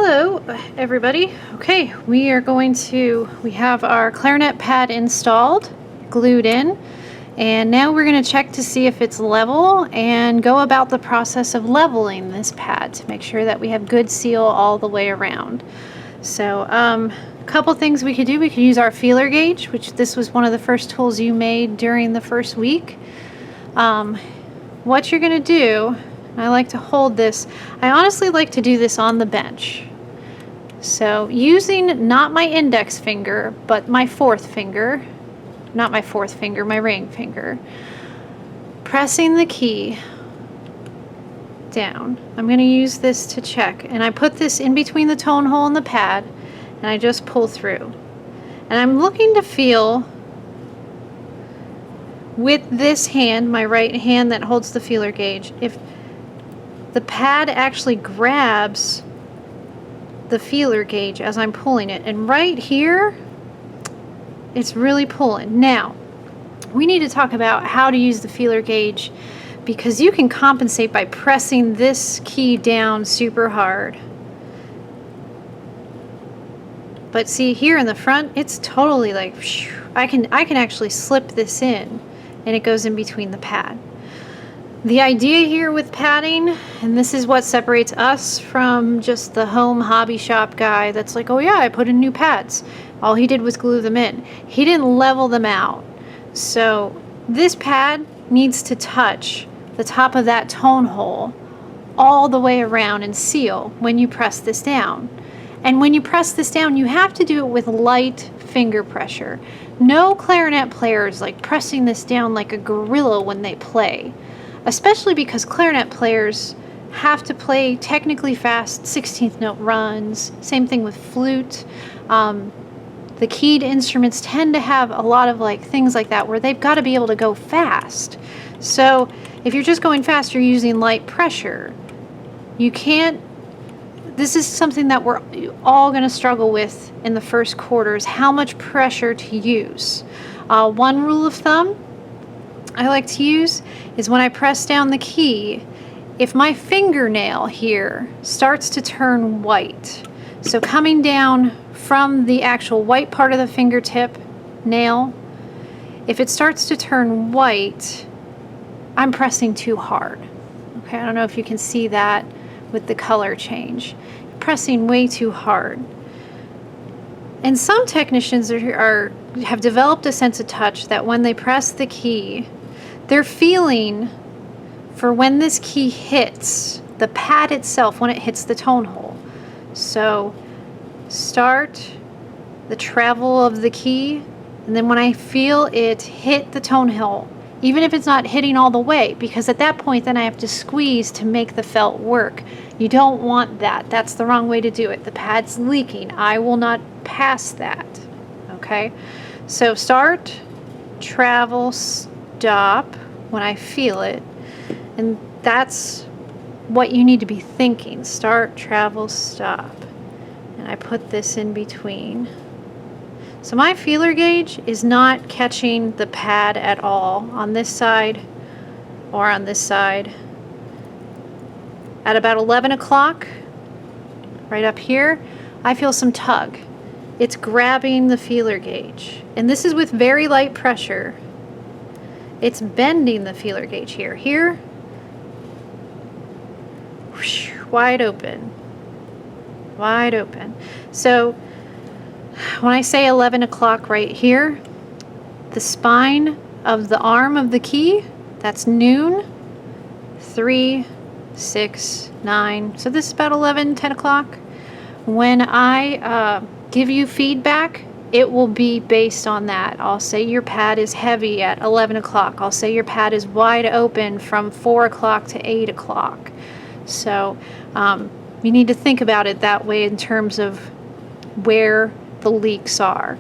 Hello everybody. Okay, we have our clarinet pad installed, glued in, and now we're going to check to see if it's level and go about the process of leveling this pad to make sure that we have good seal all the way around. So a couple things we could do. We could use our feeler gauge, which this was one of the first tools you made during the first week. What you're going to do, I like to hold this. I honestly like to do this on the bench. So using not my index finger, but my fourth finger, not my fourth finger, my ring finger, pressing the key down. I'm going to use this to check, and I put this in between the tone hole and the pad, and I just pull through. And I'm looking to feel with this hand, my right hand that holds the feeler gauge, if the pad actually grabs the feeler gauge as I'm pulling it. And right here, it's really pulling. Now, we need to talk about how to use the feeler gauge, because you can compensate by pressing this key down super hard. But see here in the front, it's totally like, I can actually slip this in, and it goes in between the pad. The idea here with padding, and this is what separates us from just the home hobby shop guy that's like, oh yeah, I put in new pads. All he did was glue them in. He didn't level them out. So this pad needs to touch the top of that tone hole all the way around and seal when you press this down. And when you press this down, you have to do it with light finger pressure. No clarinet player is like pressing this down like a gorilla when they play. Especially because clarinet players have to play technically fast 16th note runs. Same thing with flute. The keyed instruments tend to have a lot of like things like that where they've got to be able to go fast. So if you're just going fast, you're using light pressure. You can't. This is something that we're all going to struggle with in the first quarter, is how much pressure to use. One rule of thumb I like to use is when I press down the key, if my fingernail here starts to turn white, so coming down from the actual white part of the fingertip nail, if it starts to turn white, I'm pressing too hard. Okay, I don't know if you can see that with the color change. Pressing way too hard. And some technicians have developed a sense of touch that when they press the key, they're feeling for when this key hits the pad itself, when it hits the tone hole. So start the travel of the key, and then when I feel it hit the tone hole, even if it's not hitting all the way, because at that point then I have to squeeze to make the felt work. You don't want that. That's the wrong way to do it. The pad's leaking. I will not pass that. Okay? So start, travel, stop when I feel it, and that's what you need to be thinking. Start, travel, stop. And I put this in between. So my feeler gauge is not catching the pad at all on this side or on this side. At about 11 o'clock, right up here, I feel some tug. It's grabbing the feeler gauge, and this is with very light pressure. It's bending the feeler gauge here. Here, whoosh, wide open. Wide open. So when I say 11 o'clock right here, the spine of the arm of the key, that's noon, 3, 6, 9. So this is about 11, 10 o'clock. When I give you feedback, it will be based on that. I'll say your pad is heavy at 11 o'clock. I'll say your pad is wide open from 4 o'clock to 8 o'clock. So you need to think about it that way in terms of where the leaks are.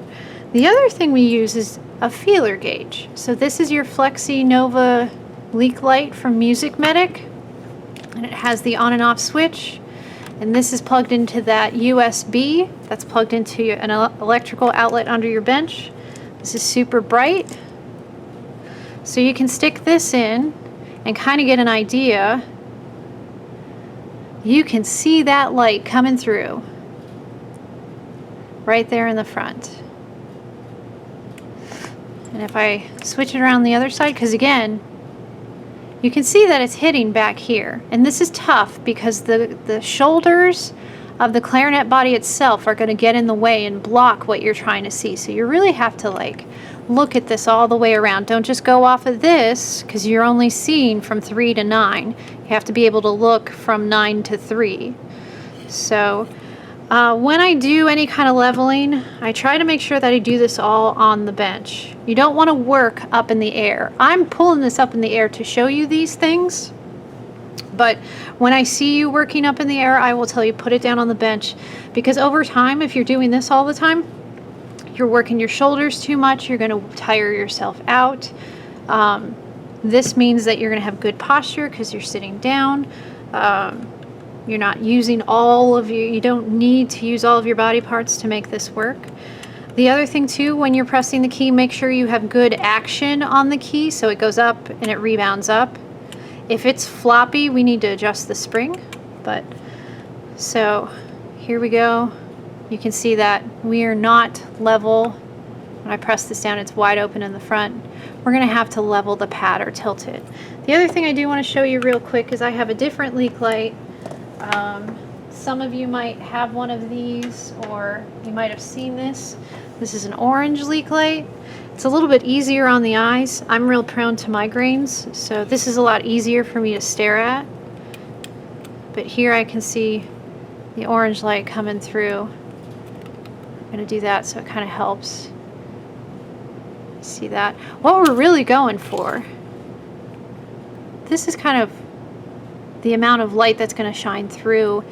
The other thing we use is a feeler gauge. So this is your Flexi Nova leak light from Music Medic, and it has the on and off switch. And this is plugged into that USB that's plugged into an electrical outlet under your bench. This is super bright. So you can stick this in and kind of get an idea. You can see that light coming through. right there in the front. And if I switch it around the other side, because again, you can see that it's hitting back here. And this is tough because the shoulders of the clarinet body itself are going to get in the way and block what you're trying to see. So you really have to like look at this all the way around. Don't just go off of this because you're only seeing from 3 to 9. You have to be able to look from 9 to 3. So when I do any kind of leveling, I try to make sure that I do this all on the bench. You don't want to work up in the air. I'm pulling this up in the air to show you these things, but when I see you working up in the air, I will tell you put it down on the bench, because over time, if you're doing this all the time, you're working your shoulders too much, you're going to tire yourself out. This means that you're going to have good posture because you're sitting down. You're not using all of you don't need to use all of your body parts to make this work. The other thing too, when you're pressing the key, make sure you have good action on the key so it goes up and it rebounds up. If it's floppy, we need to adjust the spring. But so here we go. You can see that we are not level. When I press this down, it's wide open in the front. We're going to have to level the pad or tilt it. The other thing I do want to show you real quick is I have a different leak light. Some of you might have one of these, or you might have seen this. This is an orange leak light. It's a little bit easier on the eyes. I'm real prone to migraines, so this is a lot easier for me to stare at. But here I can see the orange light coming through. I'm going to do that so it kind of helps. See that? What we're really going for, this is kind of the amount of light that's going to shine through.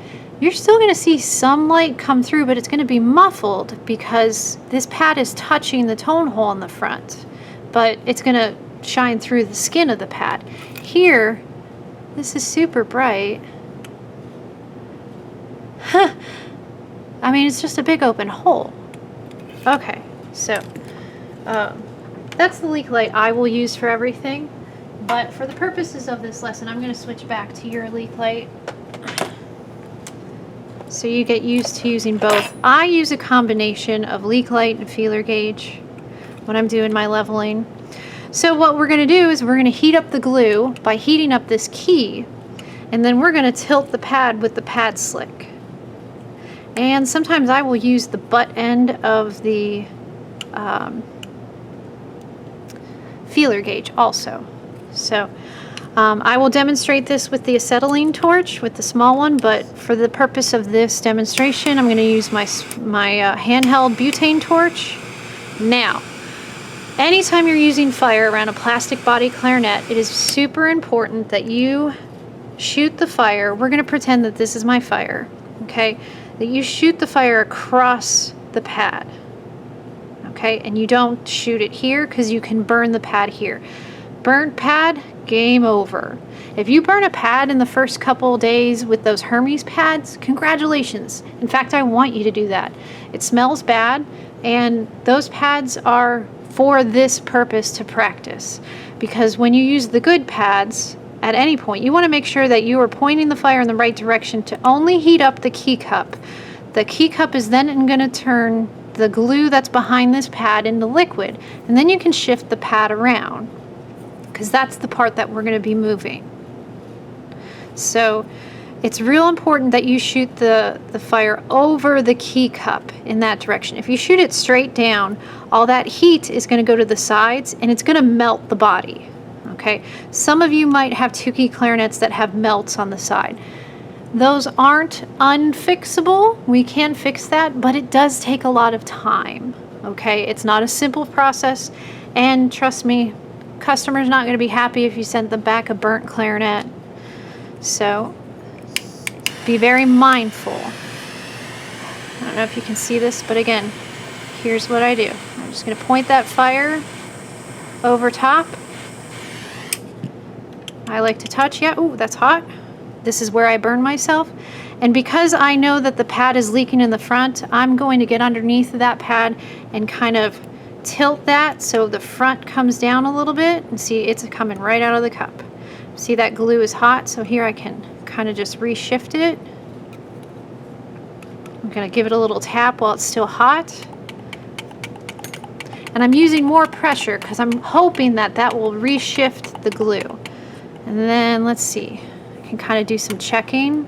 You're still going to see some light come through, but it's going to be muffled because this pad is touching the tone hole in the front, but it's going to shine through the skin of the pad. Here, this is super bright. I mean, it's just a big open hole. Okay, so that's the leak light I will use for everything. But for the purposes of this lesson, I'm going to switch back to your leak light so you get used to using both. I use a combination of leak light and feeler gauge when I'm doing my leveling. So what we're going to do is we're going to heat up the glue by heating up this key, and then we're going to tilt the pad with the pad slick. And sometimes I will use the butt end of the feeler gauge also. So I will demonstrate this with the acetylene torch, with the small one, but for the purpose of this demonstration, I'm going to use my handheld butane torch. Now, anytime you're using fire around a plastic body clarinet, it is super important that you shoot the fire. We're going to pretend that this is my fire, okay? That you shoot the fire across the pad, okay? And you don't shoot it here because you can burn the pad here. Burnt pad, game over. If you burn a pad in the first couple days with those Hermes pads, congratulations. In fact, I want you to do that. It smells bad, and those pads are for this purpose, to practice. Because when you use the good pads, at any point, you want to make sure that you are pointing the fire in the right direction to only heat up the key cup. The key cup is then going to turn the glue that's behind this pad into liquid, and then you can shift the pad around, because that's the part that we're going to be moving. So it's real important that you shoot the fire over the key cup in that direction. If you shoot it straight down, all that heat is going to go to the sides and it's going to melt the body. Okay, some of you might have 2-key clarinets that have melts on the side. Those aren't unfixable. We can fix that, but it does take a lot of time. Okay, it's not a simple process, and trust me, customer's not going to be happy if you send them back a burnt clarinet. So be very mindful. I don't know if you can see this, but again, here's what I do. I'm just going to point that fire over top. I like to touch. Yeah, ooh, that's hot. This is where I burn myself. And because I know that the pad is leaking in the front, I'm going to get underneath of that pad and kind of tilt that so the front comes down a little bit, and see it's coming right out of the cup. See that glue is hot, so here I can kind of just reshift it. I'm going to give it a little tap while it's still hot. And I'm using more pressure because I'm hoping that that will reshift the glue. And then let's see, I can kind of do some checking.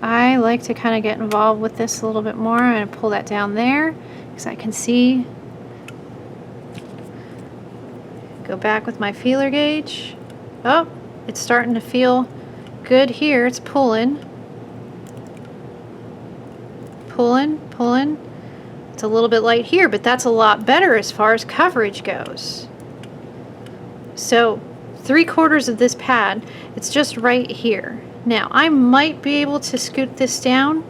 I like to kind of get involved with this a little bit more. I'm going to pull that down there because I can see. Go back with my feeler gauge. Oh, it's starting to feel good here. It's pulling. Pulling. It's a little bit light here, but that's a lot better as far as coverage goes. So 3/4 of this pad, it's just right here. Now I might be able to scoot this down.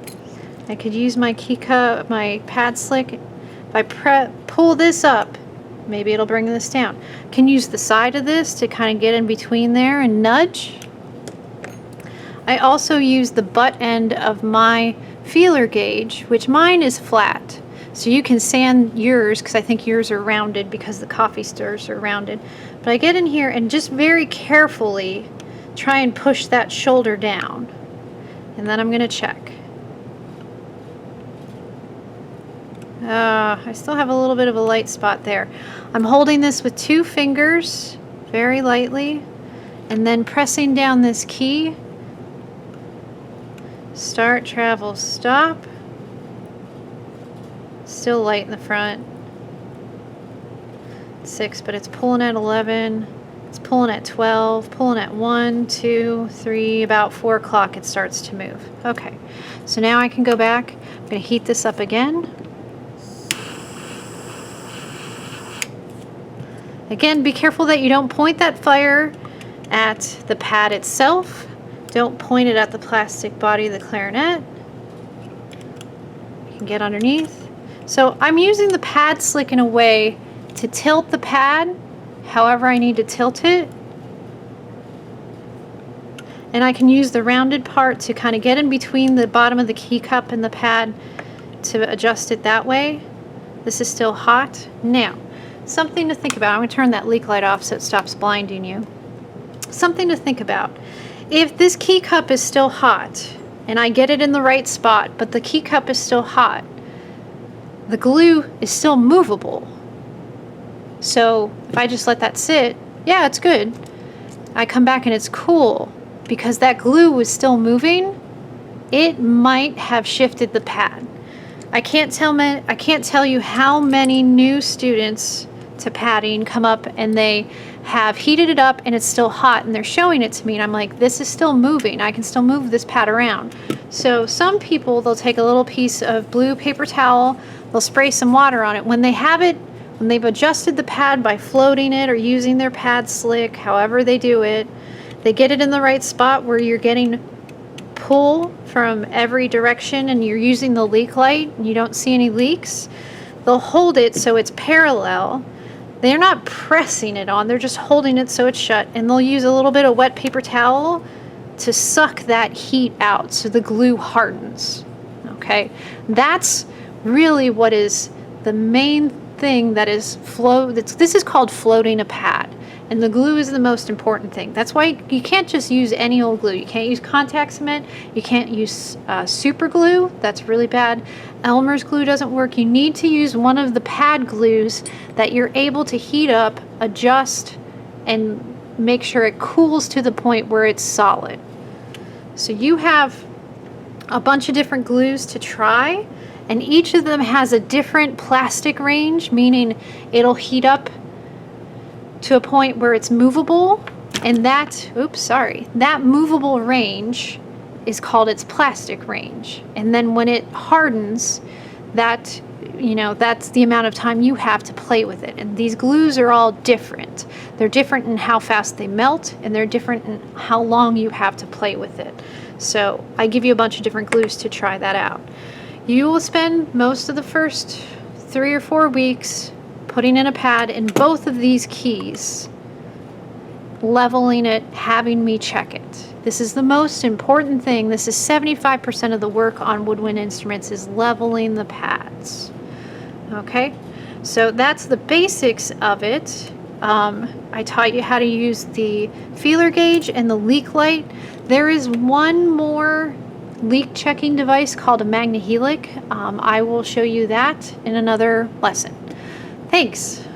I could use my key cup, my pad slick. If I pull this up, maybe it'll bring this down. Can use the side of this to kind of get in between there and nudge. I also use the butt end of my feeler gauge, which mine is flat. So you can sand yours, because I think yours are rounded because the coffee stirrers are rounded. But I get in here and just very carefully try and push that shoulder down. And then I'm going to check. I still have a little bit of a light spot there. I'm holding this with 2 fingers very lightly and then pressing down this key. Start, travel, stop. Still light in the front. 6, but it's pulling at 11. It's pulling at 12, pulling at 1, 2, 3, about 4 o'clock it starts to move. Okay, so now I can go back. I'm going to heat this up again. Again, be careful that you don't point that fire at the pad itself. Don't point it at the plastic body of the clarinet. You can get underneath. So I'm using the pad slick in a way to tilt the pad however I need to tilt it. And I can use the rounded part to kind of get in between the bottom of the key cup and the pad to adjust it that way. This is still hot. Now, something to think about. I'm going to turn that leak light off so it stops blinding you. Something to think about. If this key cup is still hot and I get it in the right spot, but the key cup is still hot, the glue is still movable. So if I just let that sit, yeah, it's good. I come back and it's cool because that glue was still moving. It might have shifted the pad. I can't tell you how many new students to padding come up and they have heated it up and it's still hot and they're showing it to me and I'm like, this is still moving. I can still move this pad around. So some people, they'll take a little piece of blue paper towel, they'll spray some water on it. When they have it, when they've adjusted the pad by floating it or using their pad slick, however they do it, they get it in the right spot where you're getting pull from every direction and you're using the leak light and you don't see any leaks. They'll hold it so it's parallel. They're not pressing it on, they're just holding it so it's shut, and they'll use a little bit of wet paper towel to suck that heat out so the glue hardens. Okay, that's really what is the main thing that is this is called floating a pad, and the glue is the most important thing. That's why you can't just use any old glue. You can't use contact cement, you can't use super glue, that's really bad. Elmer's glue doesn't work. You need to use one of the pad glues that you're able to heat up, adjust, and make sure it cools to the point where it's solid. So you have a bunch of different glues to try, and each of them has a different plastic range, meaning it'll heat up to a point where it's movable, and that movable range is called its plastic range. And then when it hardens, that's the amount of time you have to play with it. And these glues are all different. They're different in how fast they melt, and they're different in how long you have to play with it. So I give you a bunch of different glues to try that out. You will spend most of the first 3 or 4 weeks putting in a pad in both of these keys, leveling it, having me check it. This is the most important thing. This is 75% of the work on woodwind instruments, is leveling the pads. Okay, so that's the basics of it. I taught you how to use the feeler gauge and the leak light. There is one more leak checking device called a magnehelic. I will show you that in another lesson. Thanks.